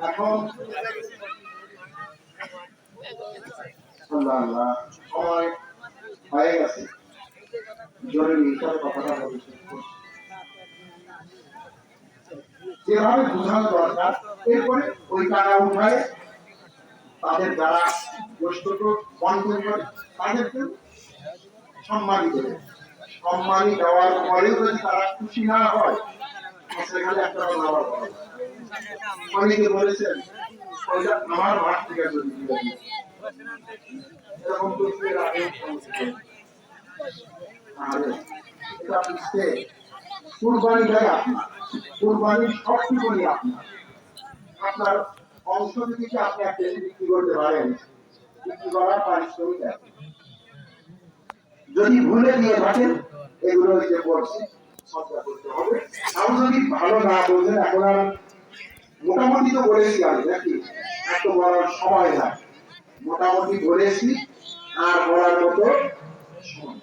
এখন আল্লাহ সময় হয়ে গেছে, জরুরি হিসাবে কথাটা বলছি। যেভাবে বোঝানো দরকার, এরপরে ওই টাকা উঠায় তাদের যারা বস্তুত বন্টন করে তাদেরকে সম্মানী দেবে। সম্মানী দেওয়ার পরেও যদি তারা খুশি না হয়, সেখানে একটা নামার অনেকে বলেছেন ওইটা আমার মাঠ থেকে যদি এরকম প্রশ্নের আগে এটা বুঝতে কুরবানিটাই আপনার, কুরবানির সবটুকুনি আপনার। আপনার অংশ যদি আপনি এক কেজি বিক্রি করতে পারেন, বিক্রি করার পারিশ্রমিক যদি ভুলে দিয়ে থাকেন, এগুলো যে বলছি সবটা করতে হবে। আর যদি ভালো না বোঝেন, এখন আর মোটামুটি তো বলেছি আমি নাকি, এত বলার সময় নাই, মোটামুটি বলেছি আর বলার মতো সময়